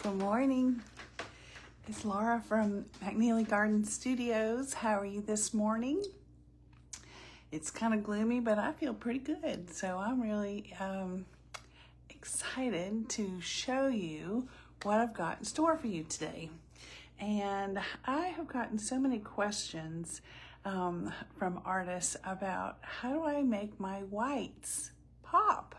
Good morning. It's Laura from McNeely Garden Studios. How are you this morning? It's kind of gloomy, but I feel pretty good. So I'm really excited to show you what I've got in store for you today. And I have gotten so many questions from artists about how do I make my whites pop?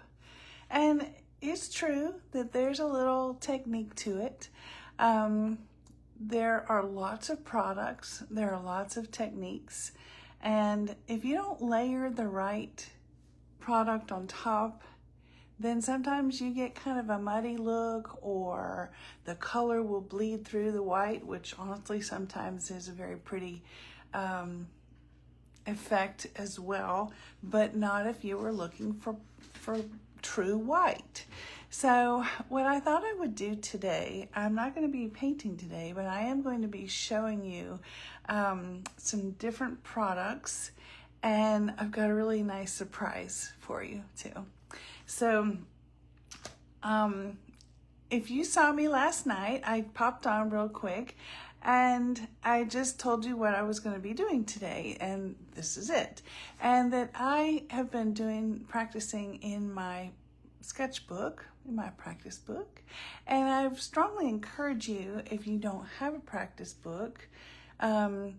And it's true that there's a little technique to it. There are lots of products, there are lots of techniques, and if you don't layer the right product on top, then sometimes you get kind of a muddy look, or the color will bleed through the white, which honestly sometimes is a very pretty effect as well, but not if you were looking for true white. So what I thought I would do today, I'm not going to be painting today, but I am going to be showing you some different products, and I've got a really nice surprise for you too. So if you saw me last night, I popped on real quick and I just told you what I was going to be doing today, and this is it. And that I have been practicing in my sketchbook, in my practice book, and I strongly encourage you, if you don't have a practice book, to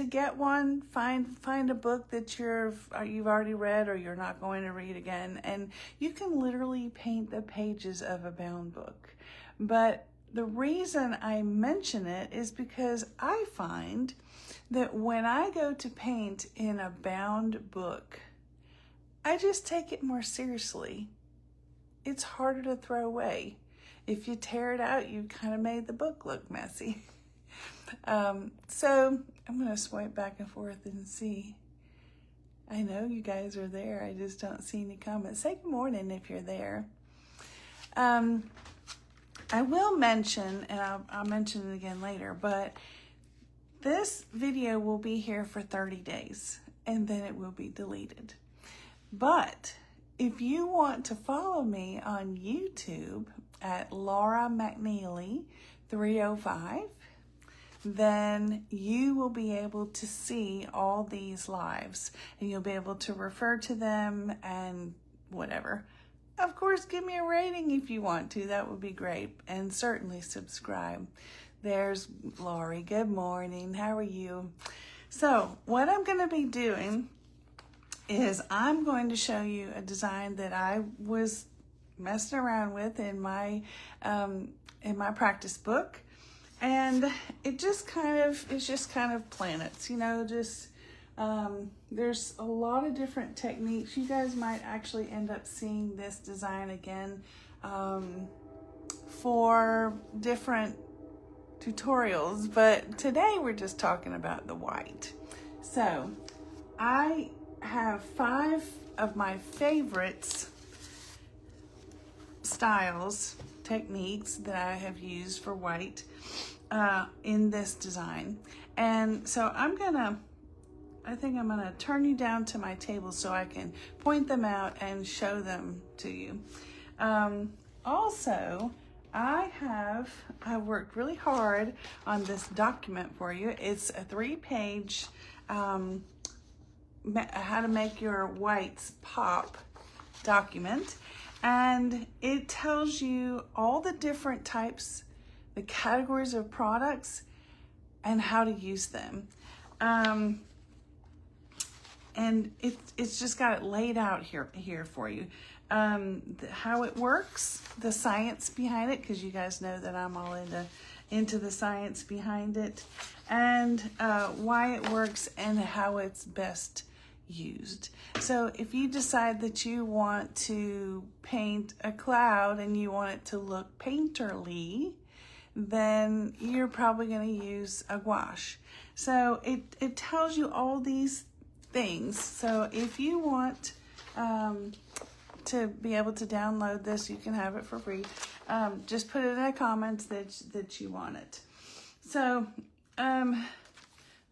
get one. Find a book that you've already read or you're not going to read again, and you can literally paint the pages of a bound book. But the reason I mention it is because I find that when I go to paint in a bound book, I just take it more seriously. It's harder to throw away. If you tear it out, you kind of made the book look messy. So I'm going to swipe back and forth and see. I know you guys are there. I just don't see any comments. Say good morning if you're there. I will mention, and I'll mention it again later, but this video will be here for 30 days and then it will be deleted. But if you want to follow me on YouTube at Laura McNeely 305, then you will be able to see all these lives and you'll be able to refer to them and whatever. Of course, give me a rating if you want to. That would be great. And certainly subscribe. There's Laurie. Good morning. How are you? So what I'm going to be doing is I'm going to show you a design that I was messing around with in my practice book. And it's just kind of planets, you know, there's a lot of different techniques. You guys might actually end up seeing this design again for different tutorials, but today we're just talking about the white. So I have 5 of my favorites styles, techniques that I have used for white in this design. And so I think I'm gonna turn you down to my table so I can point them out and show them to you. Also, I worked really hard on this document for you. It's a 3-page how to make your whites pop document, and it tells you all the different types, the categories of products, and how to use them. And it's just got it laid out here for you. How it works, the science behind it, because you guys know that I'm all into the science behind it, and why it works and how it's best used. So if you decide that you want to paint a cloud and you want it to look painterly, then you're probably going to use a gouache. So it tells you all these things. So if you want to be able to download this, you can have it for free. Just put it in the comments that you want it. So let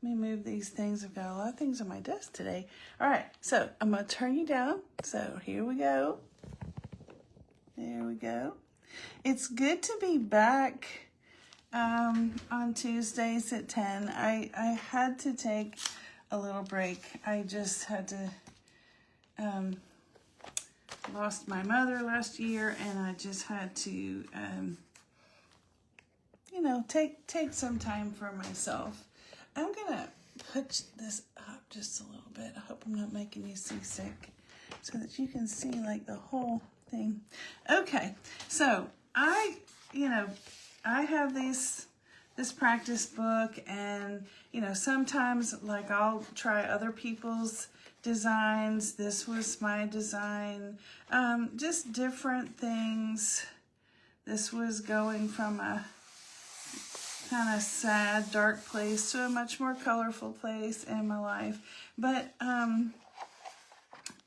me move these things. I've got a lot of things on my desk today. All right, so I'm gonna turn you down. So here we go. There we go. It's good to be back on Tuesdays at 10. I had to take a little break. I just had to, lost my mother last year, and I just had to, you know, take some time for myself. I'm gonna put this up just a little bit. I hope I'm not making you seasick, so that you can see like the whole thing. Okay, so I have this practice book, and you know, sometimes like I'll try other people's designs. This was my design, just different things. This was going from a kind of sad, dark place to a much more colorful place in my life. But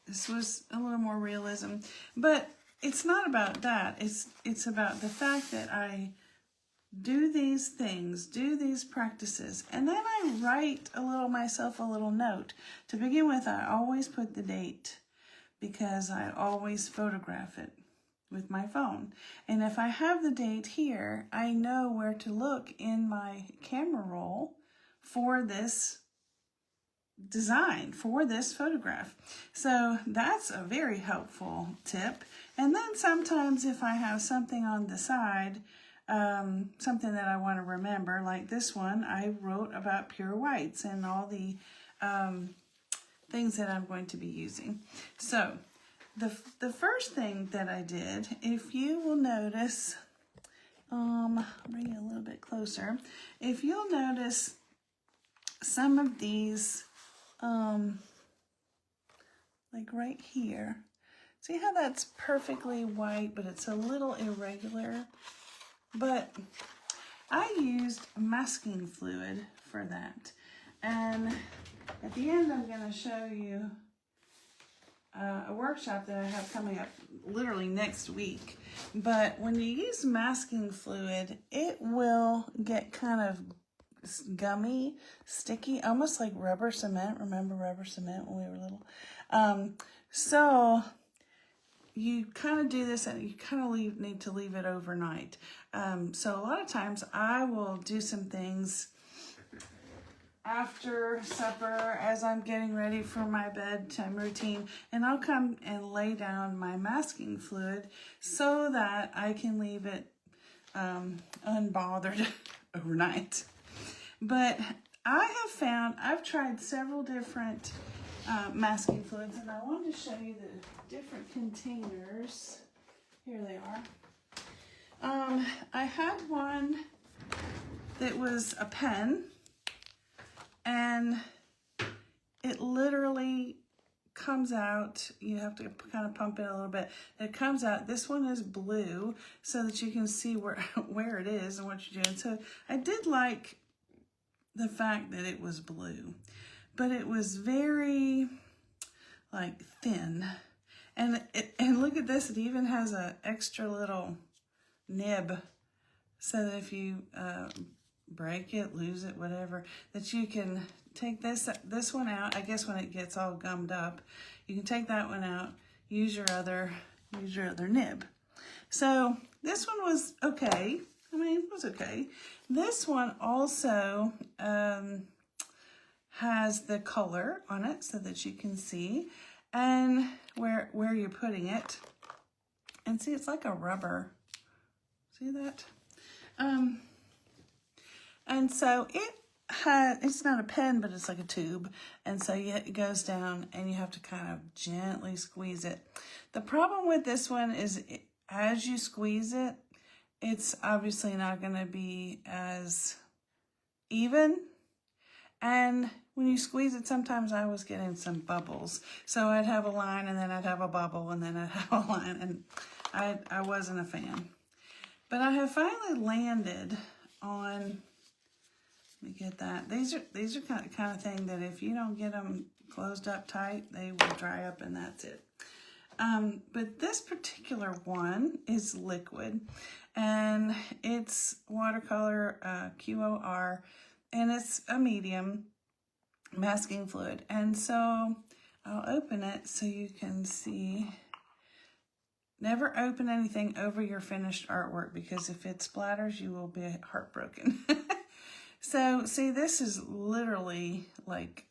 this was a little more realism. But it's not about that. It's about the fact that I do these things, do these practices, and then I write myself a little note. To begin with, I always put the date because I always photograph it with my phone. And if I have the date here, I know where to look in my camera roll for this design, for this photograph. So that's a very helpful tip. And then sometimes if I have something on the side, something that I want to remember, like this one, I wrote about pure whites and all the things that I'm going to be using. So the first thing that I did, if you will notice, bring it a little bit closer. If you'll notice some of these, like right here, see how that's perfectly white, but it's a little irregular. But I used masking fluid for that. And at the end, I'm going to show you a workshop that I have coming up literally next week. But when you use masking fluid, it will get kind of gummy, sticky, almost like rubber cement. Remember rubber cement when we were little? So you kind of do this, and you kind of need to leave it overnight. So a lot of times I will do some things after supper as I'm getting ready for my bedtime routine, and I'll come and lay down my masking fluid so that I can leave it unbothered overnight. But I have found, I've tried several different masking fluids, and I wanted to show you the different containers. Here they are. I had one that was a pen, and it literally comes out. You have to kind of pump it a little bit. It comes out. This one is blue so that you can see where it is and what you're doing. So I did like the fact that it was blue, but it was very like thin. And look at this, it even has an extra little nib so that if you break it, lose it, whatever, that you can take this one out. I guess when it gets all gummed up, you can take that one out, use your other nib. So this one was okay. I mean, it was okay. This one also has the color on it so that you can see and where you're putting it. And see, it's like a rubber. See that? And so it's not a pen, but it's like a tube. And so it goes down and you have to kind of gently squeeze it. The problem with this one is as you squeeze it, it's obviously not going to be as even. And when you squeeze it, sometimes I was getting some bubbles. So I'd have a line, and then I'd have a bubble, and then I'd have a line, and I wasn't a fan. But I have finally landed on, let me get that. These are kind of thing that if you don't get them closed up tight, they will dry up, and that's it. But this particular one is liquid, and it's watercolor QOR, and it's a medium masking fluid. And so I'll open it so you can see Never open anything over your finished artwork, because if it splatters, you will be heartbroken. So, see, this is literally like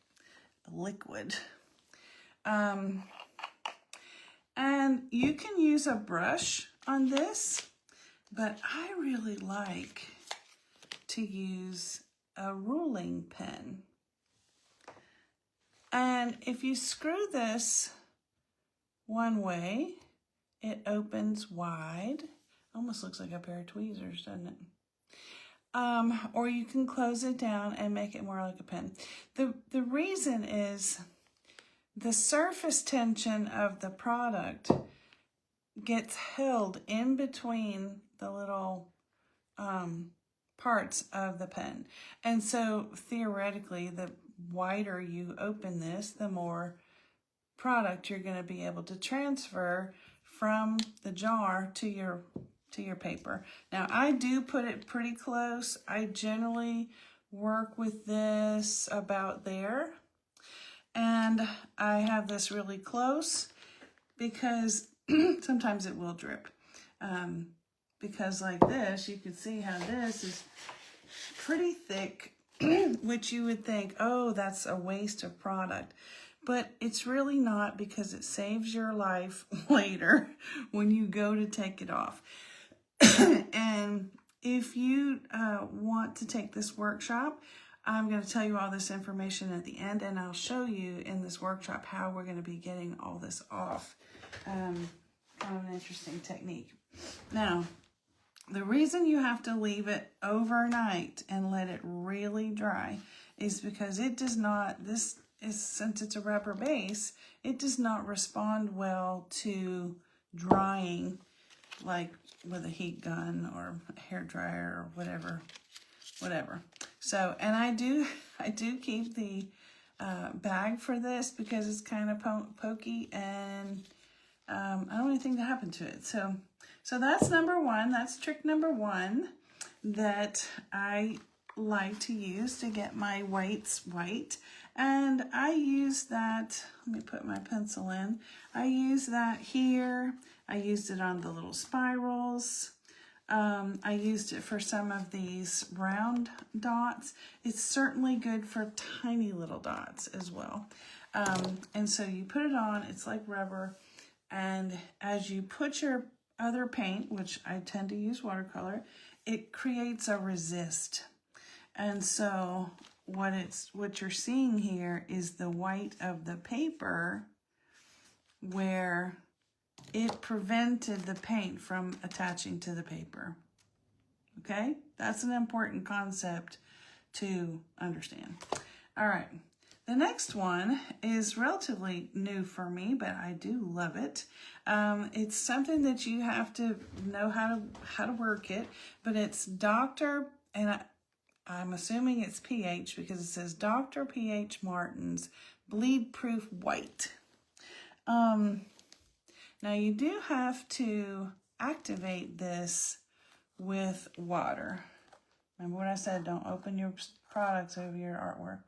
liquid. And you can use a brush on this, but I really like to use a ruling pen. And if you screw this one way, it opens wide. Almost looks like a pair of tweezers, doesn't it? Or you can close it down and make it more like a pen. The reason is the surface tension of the product gets held in between the little parts of the pen. And so theoretically, the wider you open this, the more product you're going to be able to transfer from the jar to your paper. Now, I do put it pretty close. I generally work with this about there. And I have this really close because sometimes it will drip. Because like this, you can see how this is pretty thick, which you would think, oh, that's a waste of product. But it's really not, because it saves your life later when you go to take it off. And if you want to take this workshop, I'm going to tell you all this information at the end, and I'll show you in this workshop how we're going to be getting all this off. Kind of an interesting technique. Now, the reason you have to leave it overnight and let it really dry is because it does not, since it's a rubber base, it does not respond well to drying, like with a heat gun or a hair dryer or whatever. So, and I do keep the bag for this because it's kind of pokey, and I don't want anything to happen to it. So that's number one. That's trick number one that I like to use to get my whites white. And I use that, let me put my pencil in. I use that here. I used it on the little spirals. I used it for some of these round dots. It's certainly good for tiny little dots as well. And so you put it on, it's like rubber. And as you put your other paint, which I tend to use watercolor, it creates a resist. And so what you're seeing here is the white of the paper where it prevented the paint from attaching to the paper. Okay? That's an important concept to understand. All right. The next one is relatively new for me, but I do love it. It's something that you have to know how to work it, but it's Dr. and I'm assuming it's PH because it says Dr. PH Martin's Bleed Proof White. Now you do have to activate this with water. Remember what I said, don't open your products over your artwork.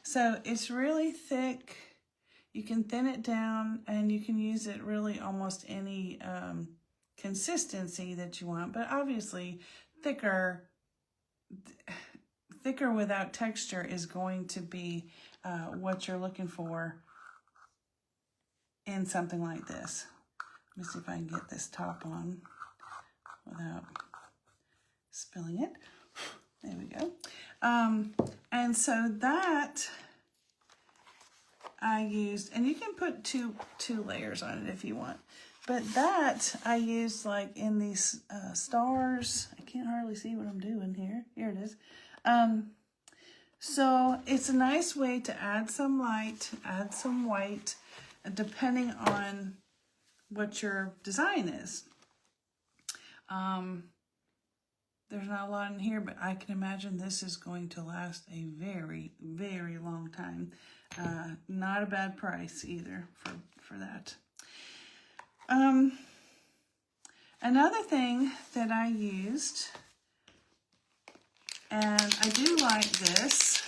So it's really thick. You can thin it down, and you can use it really almost any consistency that you want, but obviously thicker without texture is going to be what you're looking for in something like this. Let me see if I can get this top on without spilling it. There we go. And so that I used, and you can put two layers on it if you want, but that I used like in these stars. I can't hardly see what I'm doing here. Here it is. So it's a nice way to add some light, add some white, depending on what your design is. There's not a lot in here, but I can imagine this is going to last a very, very long time. Not a bad price either for that. Another thing that I used, and I do like this,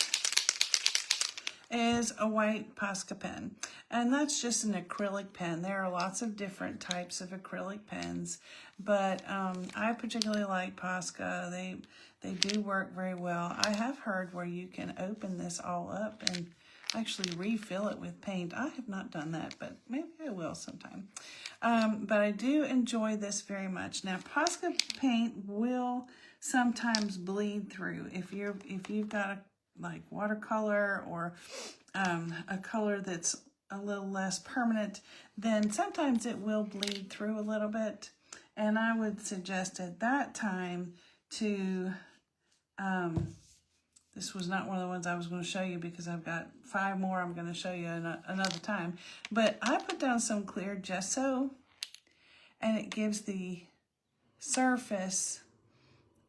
is a white Posca pen. And that's just an acrylic pen. There are lots of different types of acrylic pens, but I particularly like Posca. They do work very well. I have heard where you can open this all up and actually refill it with paint. I have not done that, but maybe I will sometime. But I do enjoy this very much. Now, Posca paint will sometimes bleed through. If you've got a like watercolor or a color that's a little less permanent, then sometimes it will bleed through a little bit. And I would suggest at that time to, this was not one of the ones I was going to show you because I've got 5 more I'm going to show you another time. But I put down some clear gesso, and it gives the surface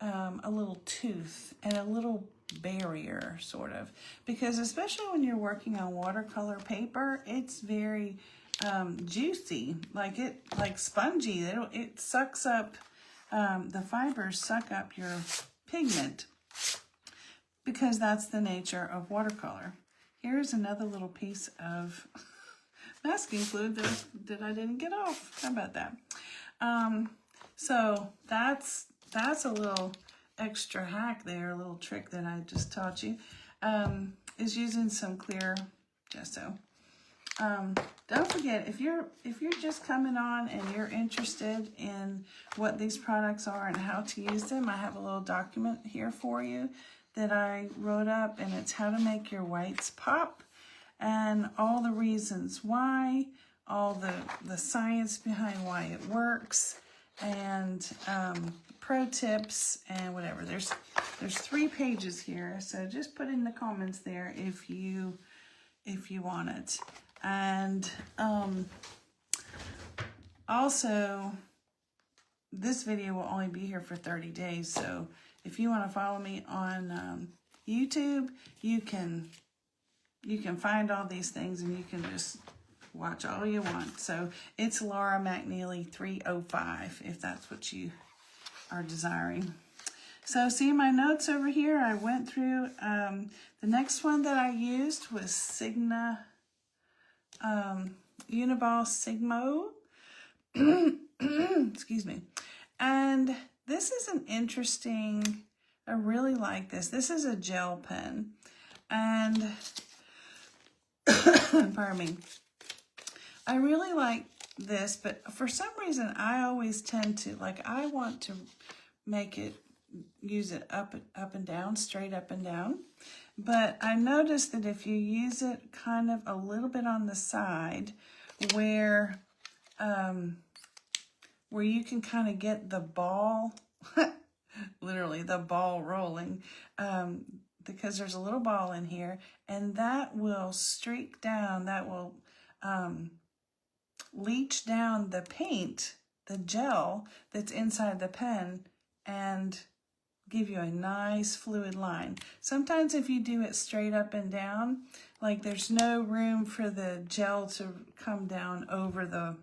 a little tooth and a little barrier, sort of, because especially when you're working on watercolor paper, it's very juicy, like spongy. It sucks up, the fibers suck up your pigment, because that's the nature of watercolor. Here's another little piece of masking fluid that I didn't get off. How about that? So that's a little extra hack there, a little trick that I just taught you, is using some clear gesso. Don't forget, if you're just coming on and you're interested in what these products are and how to use them, I have a little document here for you that I wrote up, and it's how to make your whites pop, and all the reasons why, all the science behind why it works, and pro tips and whatever. There's 3 pages here, so just put in the comments there if you want it. And also, this video will only be here for 30 days, so if you want to follow me on YouTube, you can find all these things and you can just watch all you want. So it's Laura McNeely 305 if that's what you are desiring. So see my notes over here. I went through, the next one that I used was Signo Unibal Sigmo. Excuse me. And this is an interesting, I really like this. This is a gel pen. And, pardon me. I really like this, but for some reason, I always tend to, I want to make it, use it up and down, straight up and down. But I noticed that if you use it kind of a little bit on the side, where you can kind of get the ball, literally the ball rolling, because there's a little ball in here, and that will streak down, that will leach down the paint, the gel that's inside the pen, and give you a nice fluid line. Sometimes if you do it straight up and down, like there's no room for the gel to come down over the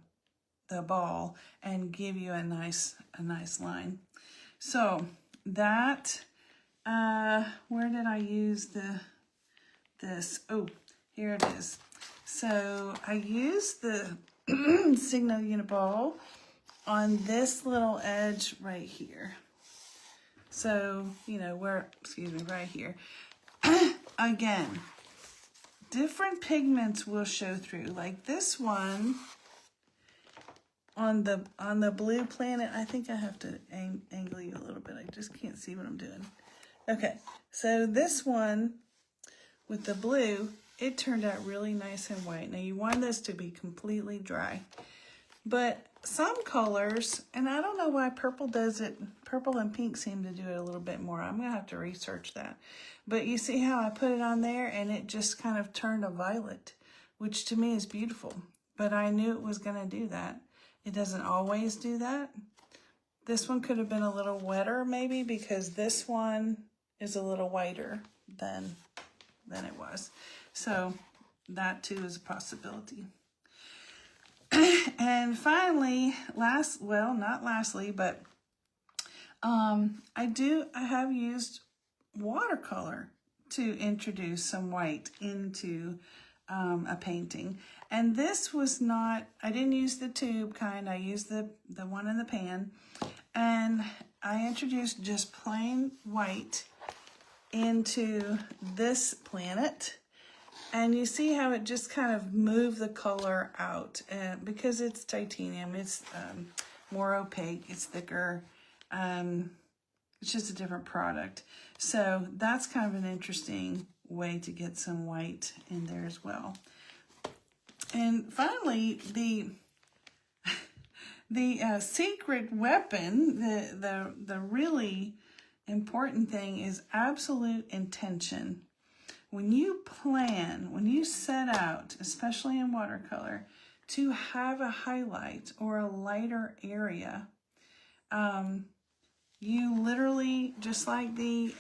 ball and give you a nice line. So that, where did I use this? Oh, here it is. So I used the Signo Unibal on this little edge right here. So, you know, right here. Again, different pigments will show through. Like this one on the blue planet, I think I have to angle you a little bit. I just can't see what I'm doing. Okay, so this one with the blue, it turned out really nice and white. Now you want this to be completely dry. But some colors, and I don't know why purple does it, purple and pink seem to do it a little bit more. I'm going to have to research that. But you see how I put it on there and it just kind of turned a violet, which to me is beautiful. But I knew it was going to do that. It doesn't always do that. This one could have been a little wetter maybe, because this one is a little whiter than it was. So that too is a possibility. And finally, not lastly, but I have used watercolor to introduce some white into a painting. And this was not, I didn't use the tube kind, I used the one in the pan. And I introduced just plain white into this planet. And you see how it just kind of moved the color out. Because it's titanium, it's more opaque, it's thicker. It's just a different product. So that's kind of an interesting way to get some white in there as well. And finally, the secret weapon, the really important thing is absolute intention. When you plan, when you set out, especially in watercolor, to have a highlight or a lighter area, you literally, just like the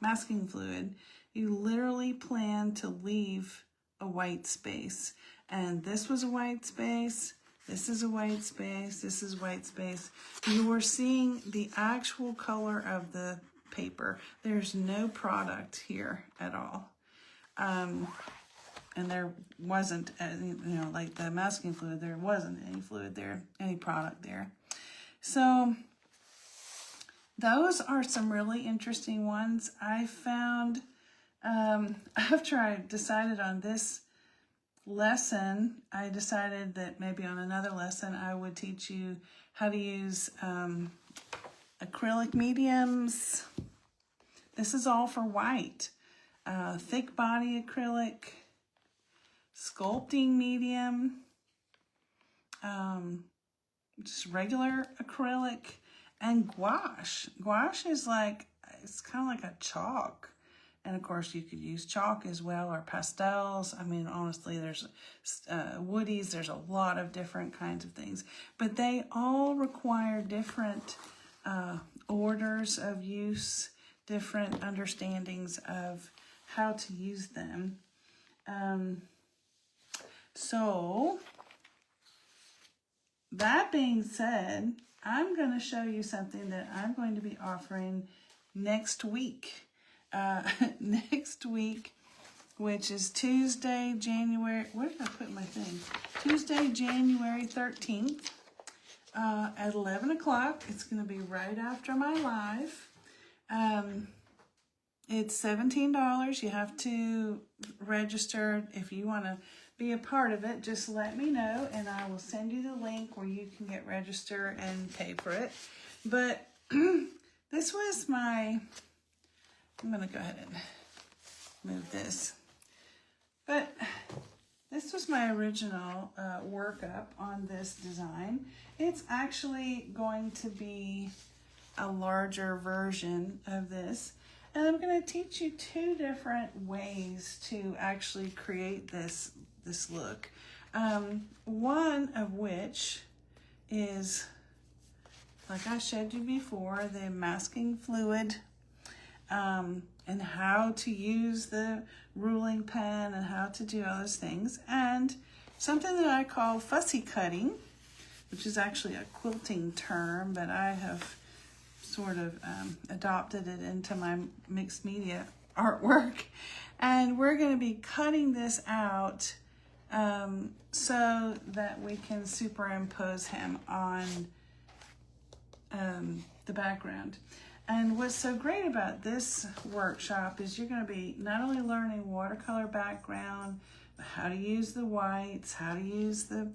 masking fluid, you literally plan to leave a white space. And this was a white space, this is a white space, this is white space. You are seeing the actual color of the paper. There's no product here at all. And there wasn't, like the masking fluid, there wasn't any fluid there, any product there. So those are some really interesting ones. I found, after I decided on this lesson, I decided that maybe on another lesson I would teach you how to use acrylic mediums. This is all for white. Thick body acrylic, sculpting medium, just regular acrylic, and gouache. Gouache is like, it's kind of like a chalk. And of course you could use chalk as well, or pastels. I mean, honestly, there's woodies, there's a lot of different kinds of things. But they all require different orders of use, different understandings of how to use them. So, that being said, I'm going to show you something that I'm going to be offering next week. Next week, which is Tuesday, January, where did I put my thing? Tuesday, January 13th at 11 o'clock. It's going to be right after my live. It's $17. You have to register. If you want to be a part of it, just let me know and I will send you the link where you can get registered and pay for it. But this was my, I'm going to go ahead and move this. But this was my original workup on this design. It's actually going to be a larger version of this. And I'm going to teach you two different ways to actually create this look. One of which is, like I showed you before, the masking fluid, and how to use the ruling pen and how to do all those things. And something that I call fussy cutting, which is actually a quilting term, but I have sort of adopted it into my mixed media artwork. And we're going to be cutting this out so that we can superimpose him on the background. And what's so great about this workshop is you're going to be not only learning watercolor background, but how to use the whites, how to use the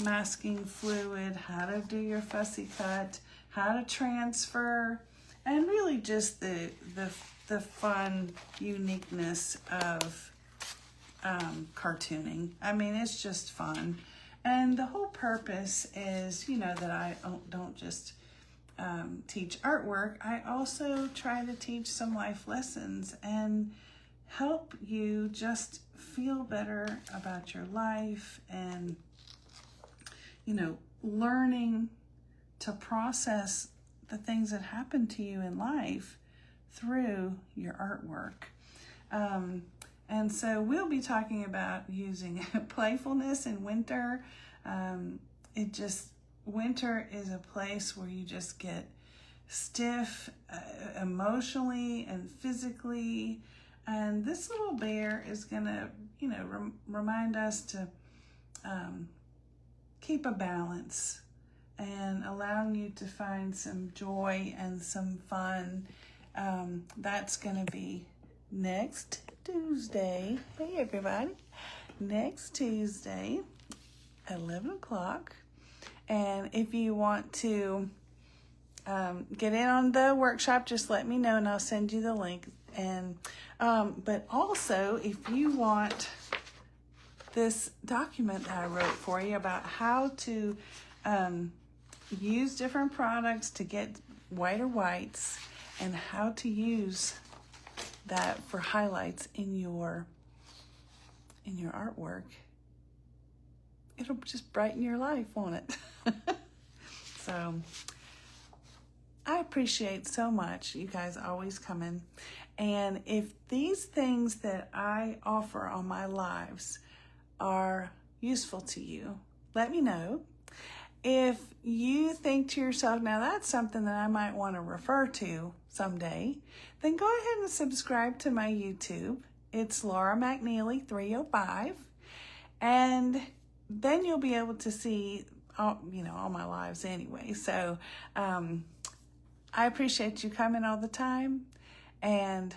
masking fluid, how to do your fussy cut, how to transfer, and really just the fun uniqueness of cartooning. I mean, it's just fun. And the whole purpose is, that I don't just teach artwork. I also try to teach some life lessons and help you just feel better about your life and, learning to process the things that happen to you in life through your artwork. And so we'll be talking about using playfulness in winter. Winter is a place where you just get stiff emotionally and physically. And this little bear is gonna, you know, remind us to keep a balance and allowing you to find some joy and some fun. That's gonna be next Tuesday. Hey everybody, next Tuesday at 11 o'clock. And if you want to get in on the workshop, just let me know and I'll send you the link. And but also, if you want this document that I wrote for you about how to use different products to get whiter whites and how to use that for highlights in your artwork, it'll just brighten your life, won't it? So I appreciate so much you guys always coming. And if these things that I offer on my lives are useful to you, let me know. If you think to yourself, now that's something that I might want to refer to someday, then go ahead and subscribe to my YouTube. It's Laura McNeely 305. And then you'll be able to see all my lives anyway. So I appreciate you coming all the time, and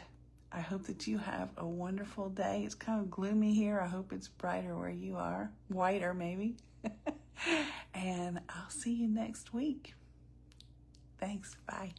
I hope that you have a wonderful day. It's kind of gloomy here. I hope it's brighter where you are, whiter maybe. And I'll see you next week. Thanks. Bye.